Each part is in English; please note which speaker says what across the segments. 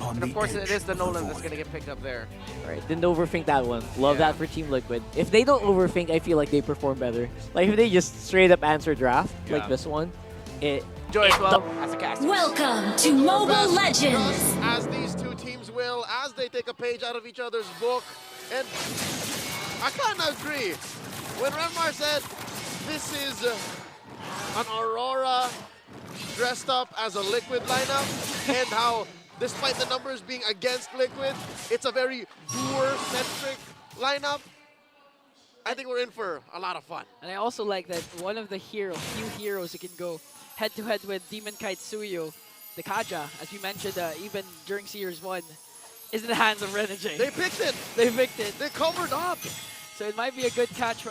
Speaker 1: And of course, it is the Nolan that's going to get picked up there.
Speaker 2: Alright, didn't overthink that one. Love
Speaker 1: Yeah.
Speaker 2: that for Team Liquid. If they don't overthink, I feel like they perform better. Like if they just straight up answer draft, like
Speaker 1: Yeah.
Speaker 2: this one, it...
Speaker 1: Joy as well as a caster.
Speaker 3: Welcome to Mobile Legends.
Speaker 4: Just as these two teams will, as they take a page out of each other's book. And I kind of agree. When Remar said this is an Aurora dressed up as a Liquid lineup, and how despite the numbers being against Liquid, it's a very duer-centric lineup, I think we're in for a lot of fun.
Speaker 5: And I also like that one of the few heroes who can go head-to-head with Demon Kite Suyo, the Kaja, as we mentioned even during Series 1, is in the hands of Renegade.
Speaker 4: They picked it.
Speaker 5: They picked it.
Speaker 4: They covered up.
Speaker 5: So it might be a good catch,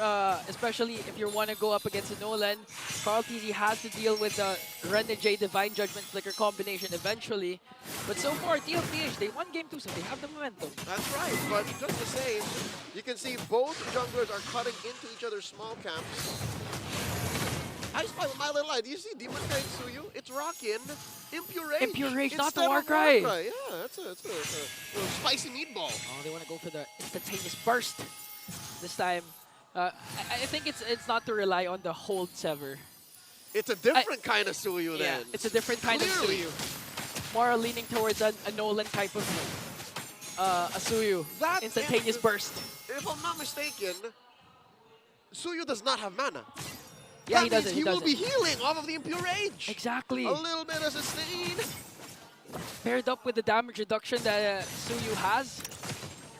Speaker 5: especially if you want to go up against a Nolan. Carl TZ has to deal with the Renegade Divine Judgment Flicker combination eventually. But so far, TLPH, they won Game 2, so they have the momentum.
Speaker 4: That's right, but just the same, you can see both junglers are cutting into each other's small camps. I just find my little eye. Do you see Demon Kite Suyu? It's rockin' Impure Rage.
Speaker 5: Impure Rage, not the
Speaker 4: instead of
Speaker 5: Warcry.
Speaker 4: Yeah, that's a little spicy meatball.
Speaker 5: Oh, they want to go for the instantaneous burst this time. I think it's not to rely on the hold sever.
Speaker 4: It's a different kind of Suyu then.
Speaker 5: Yeah, it's a different kind
Speaker 4: Clearly.
Speaker 5: of Suyu. More leaning towards a Nolan type of a Suyu.
Speaker 4: That
Speaker 5: Instantaneous
Speaker 4: is-
Speaker 5: burst.
Speaker 4: If I'm not mistaken, Suyu does not have mana.
Speaker 5: Yeah,
Speaker 4: that
Speaker 5: he doesn't.
Speaker 4: means
Speaker 5: He
Speaker 4: will
Speaker 5: doesn't.
Speaker 4: be healing off of the Impure Rage.
Speaker 5: Exactly.
Speaker 4: A little bit of sustain.
Speaker 5: Paired up with the damage reduction that Suyu has.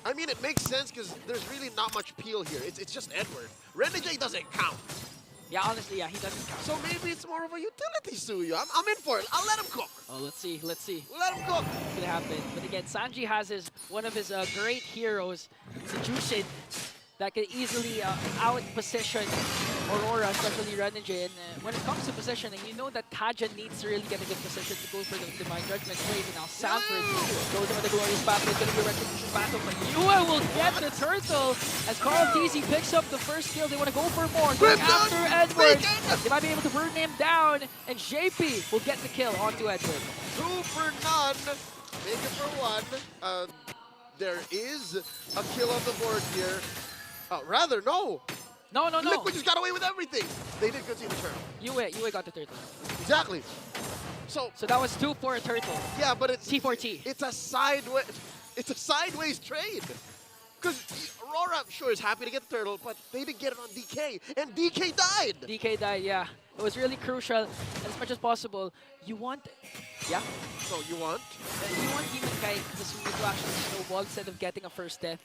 Speaker 4: I mean, it makes sense because there's really not much peel here. It's just Edward. Renegade doesn't count.
Speaker 5: Yeah, honestly, yeah, he doesn't count.
Speaker 4: So maybe it's more of a utility Suyu. I'm in for it. I'll let him cook.
Speaker 5: Oh, let's see. Let's see.
Speaker 4: Let him cook.
Speaker 5: What's gonna happen? But again, Sanji has one of his great heroes, Jushin, that can easily out-position Aurora, especially Renegade. And when it comes to positioning, you know that Kaja needs to really get a good position to go for the Divine Judgment Wave. And now Sanford goes over the Glorious Battle. It's going to be a retribution battle, but Yue will get the turtle as Carl TZ picks up the first kill. They want to go for more. Going after Edward. They might be able to burn him down, and JP will get the kill onto Edward.
Speaker 4: 2 for none. Make it for 1. There is a kill on the board here. Rather, no.
Speaker 5: No.
Speaker 4: Liquid just got away with everything. They did concede the turtle.
Speaker 5: Yue got the turtle.
Speaker 4: Exactly. So
Speaker 5: that was 2 for a turtle.
Speaker 4: yeah, but it's
Speaker 5: T4T.
Speaker 4: It's a sideways trade. Because Aurora, sure, is happy to get the turtle, but they didn't get it on DK, and DK died.
Speaker 5: DK died, yeah. It was really crucial, and as much as possible, you want... Yeah?
Speaker 4: So you want?
Speaker 5: You want Demon Kite to actually snowball instead of getting a first death.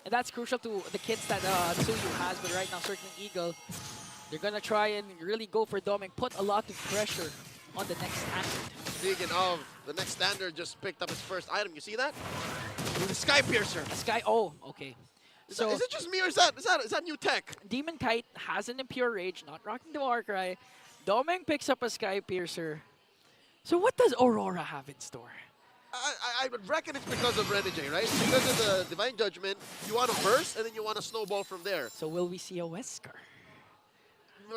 Speaker 5: And that's crucial to the kits that Suyu has, but right now, Circling Eagle, they're going to try and really go for Dom and put a lot of pressure on the next standard.
Speaker 4: Speaking of, the next standard just picked up its first item. You see that? The Sky Piercer.
Speaker 5: A Sky... Oh, okay. So
Speaker 4: Is it just me or is that new tech?
Speaker 5: Demon Kite has an Impure Rage, not rocking the Warcry. Doming picks up a Sky Piercer. So what does Aurora have in store?
Speaker 4: I would reckon it's because of Renegade, right? Because of the Divine Judgment, you want to burst and then you want to snowball from there.
Speaker 5: So will we see a Wesker?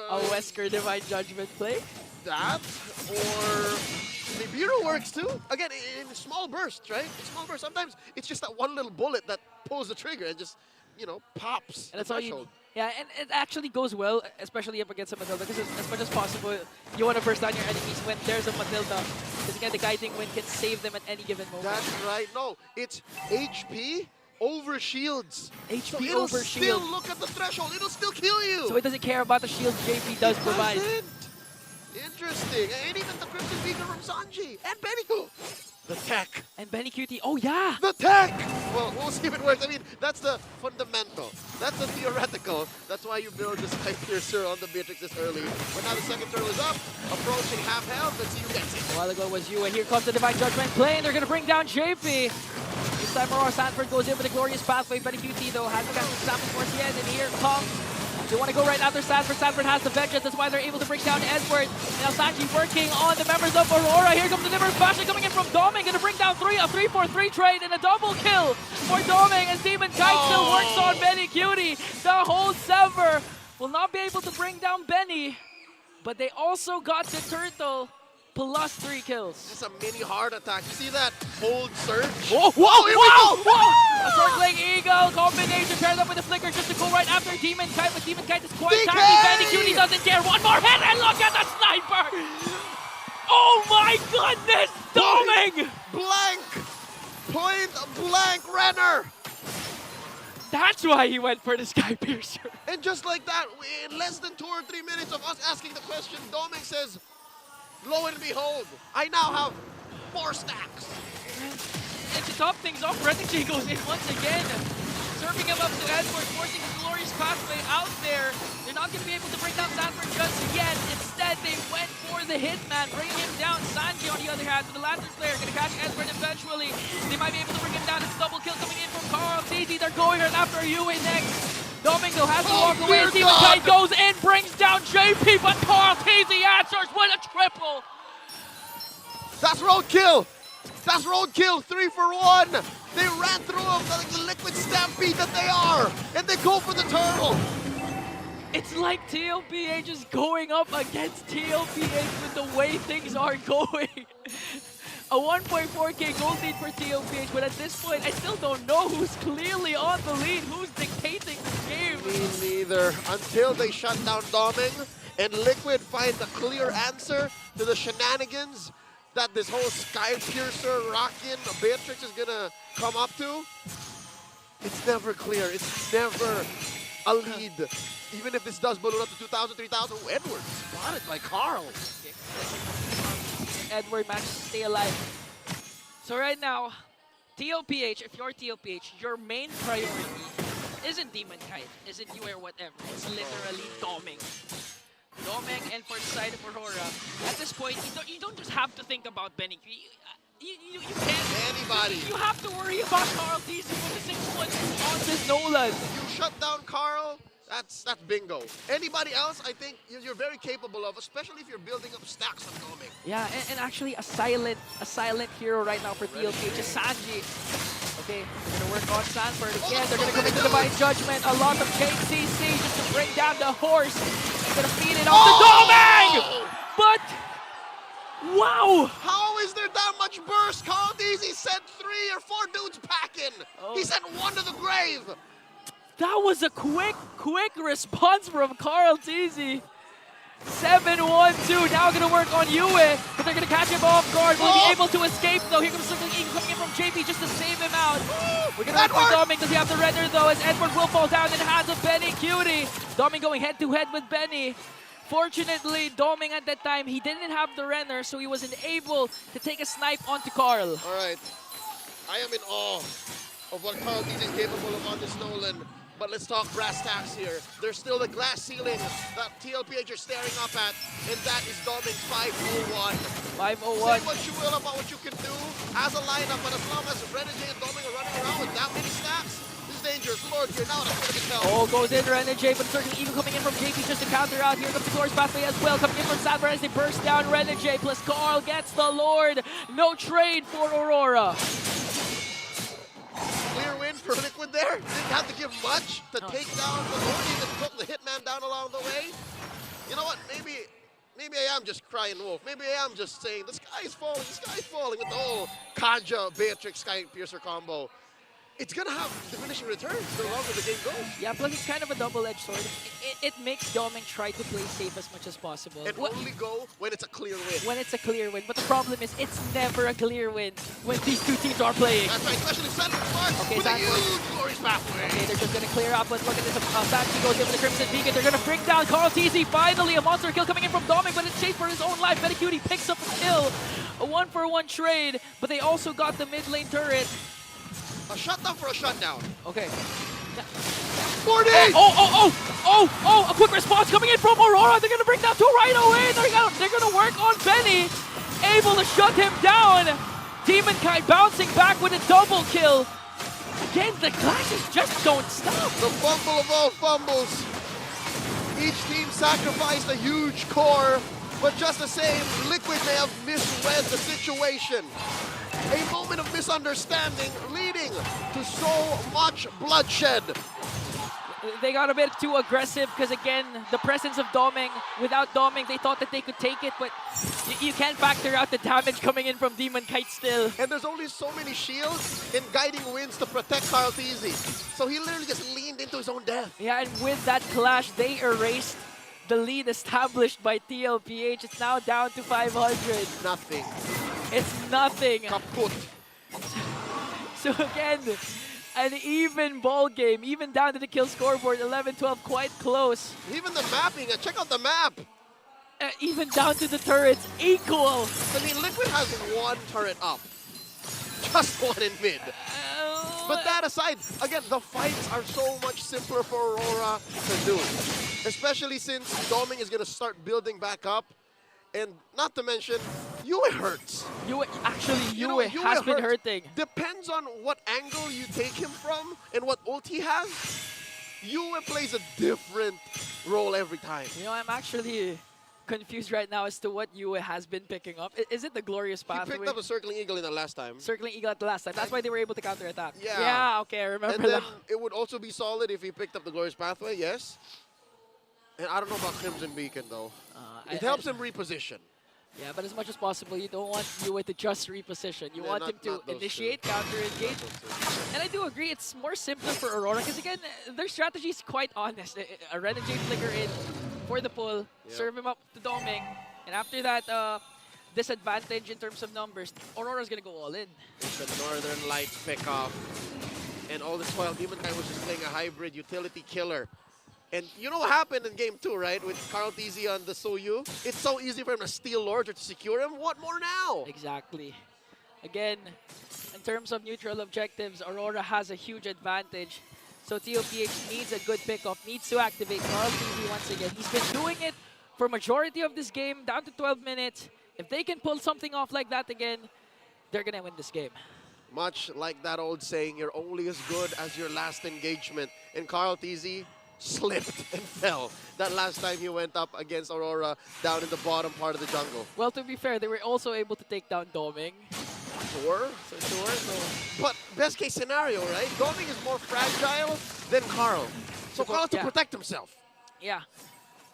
Speaker 5: A Wesker Divine Judgment play?
Speaker 4: That, or Nibiru works too. Again, in small bursts, right? In small bursts. Sometimes it's just that one little bullet that pulls the trigger and just, you know, pops.
Speaker 5: And that's all you need. Yeah, and it actually goes well, especially up against a Matilda, because as much as possible, you want to burst down your enemies when there's a Matilda. Because again, the Guiding Wind can save them at any given moment.
Speaker 4: That's right. No, it's HP over shields.
Speaker 5: HP
Speaker 4: so
Speaker 5: over shield.
Speaker 4: Still look at the threshold. It'll still kill you.
Speaker 5: So it doesn't care about the shield JP does provide.
Speaker 4: Interesting. And even the Crimson Beacon from Sanji. And Beniku. The tech.
Speaker 5: And Benny QT. Oh, yeah.
Speaker 4: The tech. Well, we'll see if it works. I mean, that's the fundamental. That's the theoretical. That's why you build the Sky Piercer on the Beatrix this early. But now the second turtle is up. Approaching half health. Let's see who gets it.
Speaker 5: A while ago was you. And here comes the Divine Judgment play. And they're going to bring down JP. This time Aurora Sanford goes in with a glorious pathway. Benny QT, though, has the cast example towards the end. And here comes... They want to go right after Sanford. Sanford has the vengeance. That's why they're able to bring down Edward. Now Sanji working on the members of Aurora. Here comes the Nimmer's Bastion coming in from Doming. Going to bring down a 3-4-3 trade and a double kill for Doming. And Demon Kite still works on Benny Cutie. The hold sever will not be able to bring down Benny. But they also got the turtle. plus 3 kills.
Speaker 4: It's a mini heart attack. You see that hold surge?
Speaker 5: Whoa,
Speaker 4: Whoa, here we go!
Speaker 5: whoa! A circling eagle combination paired up with the flicker just to go right after Demon Kite, but Demon Kite is quite
Speaker 4: DK!
Speaker 5: tanky. Benny Cutie doesn't care. One more hit and look at the sniper! Oh my goodness! Doming!
Speaker 4: Blank! Point blank Renner!
Speaker 5: That's why he went for the Sky Piercer.
Speaker 4: And just like that, in less than 2 or 3 minutes of us asking the question, Doming says, lo and behold, I now have 4 stacks.
Speaker 5: And to top things off, Renegade goes in once again. Serving him up to Edward, forcing his glorious pathway out there. They're not going to be able to bring down Sanford just yet. Instead, they went for the Hitman, bringing him down. Sanji, on the other hand, with the Lantern Flare, going to catch Edward eventually. They might be able to bring him down. It's double kill coming in from Carl. TZ, they're going right after Yue next. Domingo has to walk away. Demon Kite goes in, brings down JP, but Carl TZ answers with a triple.
Speaker 4: That's roadkill. That's roadkill, 3 for 1. They ran through him like the liquid stampede that they are, and they go for the turtle.
Speaker 5: It's like TLPH is going up against TLPH with the way things are going. A 1.4k gold lead for TLPH, but at this point, I still don't know who's clearly on the lead, who's dictating the game.
Speaker 4: Me neither, until they shut down Doming and Liquid find a clear answer to the shenanigans that this whole Sky Piercer, Rockin', Beatrix is gonna come up to. It's never clear, it's never a lead. Even if this does balloon up to 2,000, 3,000, Edward spotted by Carl.
Speaker 5: Edward managed to stay alive. So right now, TLPH, if you're TLPH, your main priority isn't Demon Kite, isn't you or whatever. It's literally Doming. Doming, and for the side of Aurora, at this point, you don't just have to think about Benny. You can't.
Speaker 4: Anybody.
Speaker 5: You have to worry about Carl TZ with the 6 points on this Nolan.
Speaker 4: You shut down Carl, that's bingo. Anybody else, I think you're very capable of, especially if you're building up stacks on Doming.
Speaker 5: Yeah, and actually a silent hero right now for TLPH is Sanji. Okay, they're gonna work on Sanford again. They're gonna come into Divine Judgment. A lot of KCC just to bring down the horse. They're gonna feed it off to Doming! But wow!
Speaker 4: How is there that much burst? Carl Deasy sent 3 or 4 dudes packing. He sent 1 to the grave.
Speaker 5: That was a quick response from Carl TZ. 7-1-2, now gonna work on Yue, but they're gonna catch him off guard. Will he be able to escape though? Here comes something coming in from JP just to save him out. We're gonna work for Doming. Does he have the render though? As Edward will fall down in the hands of Benny Cutie. Doming going head to head with Benny. Fortunately, Doming at that time, he didn't have the render, so he wasn't able to take a snipe onto Carl.
Speaker 4: All right, I am in awe of what Carl Deasy is capable of on this Nolan. But let's talk brass tacks here. There's still the glass ceiling that TLPH are staring up at, and that is Doming's 501.
Speaker 5: 501.
Speaker 4: Say what you will about what you can do as a lineup, but as long as Renegade and Doming are running around with that many stacks, this is dangerous. Lord here now, that's what I can tell.
Speaker 5: Oh, goes in Renegade, but certainly even coming in from JP just to counter out. Here comes the Glorious Pathway as well, coming in from Sanford as they burst down Renegade, plus Carl gets the Lord. No trade for Aurora.
Speaker 4: Clear win for Liquid there. Didn't have to give much to take down the Lord, even took the Hitman down along the way. You know what, maybe I am just crying wolf. Maybe I am just saying the sky is falling with the whole Kanja, Beatrix, Sky Piercer combo. It's gonna have diminishing returns the longer the game goes.
Speaker 5: Yeah, plus it's kind of a double-edged sword. It makes Doming try to play safe as much as possible.
Speaker 4: And only go when it's a clear win.
Speaker 5: When it's a clear win. But the problem is, it's never a clear win when these two teams are playing.
Speaker 4: That's right, especially Sanford
Speaker 5: Okay,
Speaker 4: with a
Speaker 5: Sanford.
Speaker 4: huge Glorious Pathway.
Speaker 5: Okay, they're just gonna clear up, but look at this. Sanji goes in with the Crimson Beacon. They're gonna bring down Carl TZ. Finally, a monster kill coming in from Doming, but it's chased for his own life. Benny Cutie picks up a kill. A 1-for-1 trade, but they also got the mid lane turret.
Speaker 4: A shutdown for a shutdown.
Speaker 5: Okay.
Speaker 4: 40!
Speaker 5: Oh, a quick response coming in from Aurora. They're gonna bring down 2 right away. They're gonna work on Benny. Able to shut him down. Demon Kite bouncing back with a double kill. Again, the clashes just don't stop.
Speaker 4: The fumble of all fumbles. Each team sacrificed a huge core, but just the same, Liquid may have misread the situation. A moment of misunderstanding leading to so much bloodshed.
Speaker 5: They got a bit too aggressive because, again, the presence of Doming. Without Doming, they thought that they could take it, but You can't factor out the damage coming in from Demon Kite still.
Speaker 4: And there's only so many shields and guiding winds to protect Carl TZ. So he literally just leaned into his own death.
Speaker 5: Yeah, and with that clash, they erased the lead established by TLPH. It's now down to 500.
Speaker 4: Nothing.
Speaker 5: It's nothing.
Speaker 4: Kaput.
Speaker 5: So again, an even ball game, even down to the kill scoreboard, 11-12, quite close.
Speaker 4: Even the mapping, check out the map.
Speaker 5: Even down to the turrets, equal.
Speaker 4: I mean, Liquid has one turret up. Just one in mid. But that aside, again, the fights are so much simpler for Aurora to do. Especially since Doming is going to start building back up. And not to mention, Yue hurts.
Speaker 5: Yue
Speaker 4: Yue
Speaker 5: has been
Speaker 4: hurts.
Speaker 5: hurting.
Speaker 4: Depends on what angle you take him from and what ult he has. Yue plays a different role every time.
Speaker 5: You know, I'm actually confused right now as to what Yue has been picking up. Is it the Glorious
Speaker 4: He
Speaker 5: Pathway?
Speaker 4: picked up a Circling Eagle in the last time.
Speaker 5: Circling Eagle at the last time. That's why they were able to counterattack.
Speaker 4: Yeah.
Speaker 5: Yeah, okay, I remember
Speaker 4: And then
Speaker 5: that.
Speaker 4: it would also be solid if he picked up the Glorious Pathway, yes. And I don't know about Crimson Beacon, though. It helps him reposition.
Speaker 5: Yeah, but as much as possible, you don't want Yue to just reposition. You
Speaker 4: Yeah,
Speaker 5: want
Speaker 4: not-
Speaker 5: him to
Speaker 4: not those
Speaker 5: initiate,
Speaker 4: two.
Speaker 5: counter-engage. And I do agree, it's more simpler for Aurora, because again, their strategy is quite honest. A Renegade flicker in for the pull, serve him up to Doming, and after that, disadvantage in terms of numbers, Aurora's gonna go all in.
Speaker 4: It's the Northern Lights pickoff. And all this while, Demon Knight was just playing a hybrid utility killer. And you know what happened in game 2, right? With Carl TZ on the Soyu. It's so easy for him to steal Lord or to secure him. What more now?
Speaker 5: Exactly. Again, in terms of neutral objectives, Aurora has a huge advantage. So TLPH needs a good pickoff, needs to activate Carl TZ once again. He's been doing it for majority of this game, down to 12 minutes. If they can pull something off like that again, they're gonna win this game.
Speaker 4: Much like that old saying, you're only as good as your last engagement. And Carl TZ slipped and fell that last time he went up against Aurora down in the bottom part of the jungle.
Speaker 5: Well, to be fair, they were also able to take down Doming.
Speaker 4: Sure. But best case scenario, right? Doming is more fragile than Carl. So Carl has to protect himself.
Speaker 5: Yeah.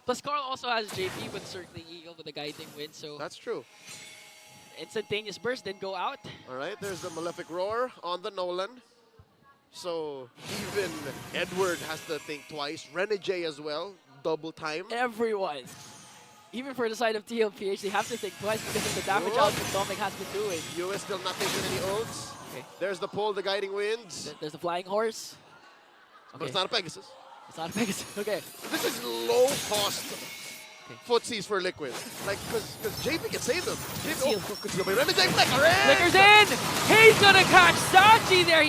Speaker 5: Plus, Carl also has JP with Circling Eagle with a guiding wind, so
Speaker 4: That's true.
Speaker 5: instantaneous burst, then go out.
Speaker 4: All right, there's the Malefic Roar on the Nolan. So even Edward has to think twice. Renegade as well, double time.
Speaker 5: Everyone. Even for the side of TLPH, they have to think twice because of the damage output Doming has been doing.
Speaker 4: US still not taking any ults.
Speaker 5: Okay.
Speaker 4: There's the pull, the guiding winds.
Speaker 5: There's the Flying Horse.
Speaker 4: But it's not a Pegasus.
Speaker 5: It's not a Pegasus. Okay.
Speaker 4: This is low cost footsies for Liquid. Like, because JP can save them.
Speaker 5: Seal.
Speaker 4: Renegade flicker in!
Speaker 5: Flickers in! He's gonna catch Sanji there!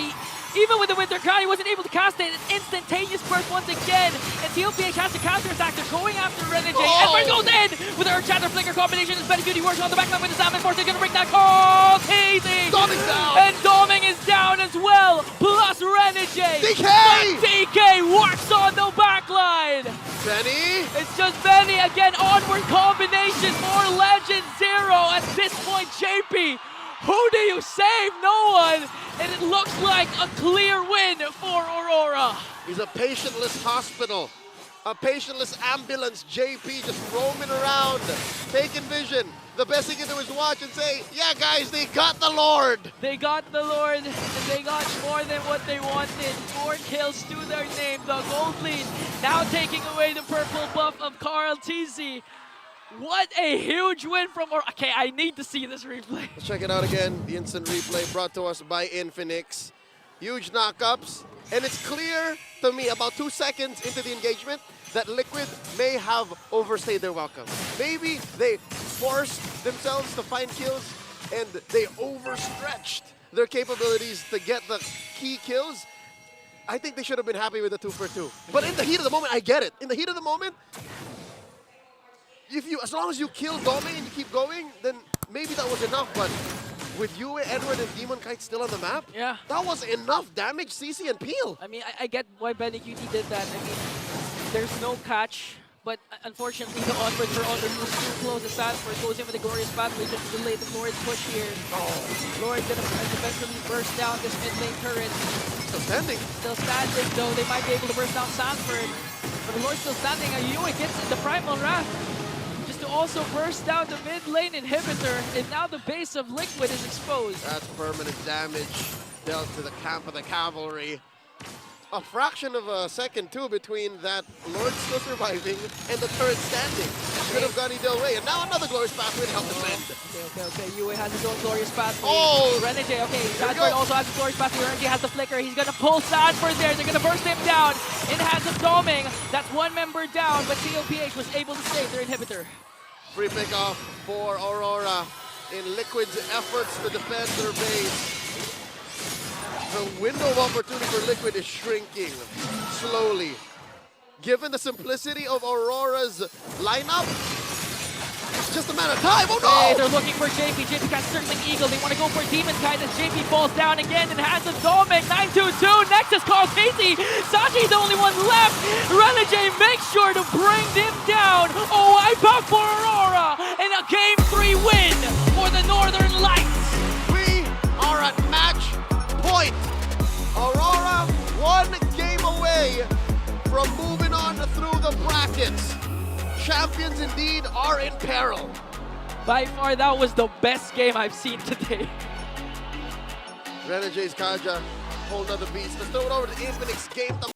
Speaker 5: Even with the Winter Crown, he wasn't able to cast it. An instantaneous burst once again. And TLPH has to counterattack. They're going after Renegade. Edward goes in with her Chatter Flicker combination. It's Betty Beauty works on the backline with the Salmon Force. They're gonna bring that call. Teasing!
Speaker 4: Doming's down!
Speaker 5: And Doming is down as well. Plus Renegade.
Speaker 4: DK!
Speaker 5: But DK works on the backline.
Speaker 4: Benny!
Speaker 5: It's just Benny again. Onward combination. More Legend Zero. At this point, JP. Who do you save? No one. And it looks like a clear win for Aurora.
Speaker 4: He's a patientless hospital. A patientless ambulance. JP just roaming around, taking vision. The best he can do is watch and say, yeah, guys, they got the Lord.
Speaker 5: They got the Lord, and they got more than what they wanted. 4 kills to their name. The gold lead now taking away the purple buff of Carl TZ. What a huge win from Aurora. Okay, I need to see this replay.
Speaker 4: Let's check it out again. The instant replay brought to us by Infinix. Huge knockups. And it's clear to me about 2 seconds into the engagement that Liquid may have overstayed their welcome. Maybe they forced themselves to find kills and they overstretched their capabilities to get the key kills. I think they should have been happy with the 2 for 2. But in the heat of the moment, I get it. In the heat of the moment, as long as you kill Doming and you keep going, then maybe that was enough. But with Yue, Edward, and Demon Kite still on the map, that was enough damage, CC and Peel.
Speaker 5: I mean, I get why Benny QT did that. I mean, there's no catch, but unfortunately the onward for Honor was too close. The Sanford goes in with a Glorious Pathway just to delay the Lord's push here. Lord gonna eventually burst down this mid lane turret.
Speaker 4: Still standing.
Speaker 5: Still standing, though. They might be able to burst down Sanford. But the Lord's still standing. Yue gets the Primal Wrath just to also burst down the mid lane inhibitor, and now the base of Liquid is exposed.
Speaker 4: That's permanent damage dealt to the camp of the cavalry. A fraction of a second, too, between that Lord still surviving and the turret standing. Should have gone either way. And now another glorious pathway to help defend.
Speaker 5: Okay. Yue has his own glorious pathway.
Speaker 4: Oh!
Speaker 5: Renegade, okay.
Speaker 4: Here we
Speaker 5: Sanford
Speaker 4: go.
Speaker 5: also has a glorious pathway. Renegade has the flicker. He's gonna pull Sanford there. They're gonna burst him down. In hands of Doming. That's one member down, but TLPH was able to save their inhibitor.
Speaker 4: Free pick off for Aurora in Liquid's efforts to defend their base. The window of opportunity for Liquid is shrinking slowly. Given the simplicity of Aurora's lineup, it's just a matter of time. Oh
Speaker 5: Hey,
Speaker 4: no!
Speaker 5: they're looking for JP. JP got Circling Eagle. They want to go for Demon Kite as JP falls down again in hands of Doming. 9-2-2. Nexus calls Casey. Saji's the only one left. Renegade makes sure to bring them down. Oh, wipe out for Aurora. And a Game 3 win for the Northern Lights.
Speaker 4: We are at match point. Aurora 1 game away from moving on through the brackets. Champions indeed are in peril.
Speaker 5: By far, that was the best game I've seen today.
Speaker 4: Renegade's Kaja, whole nother beast. Let's throw it over to Infinix game.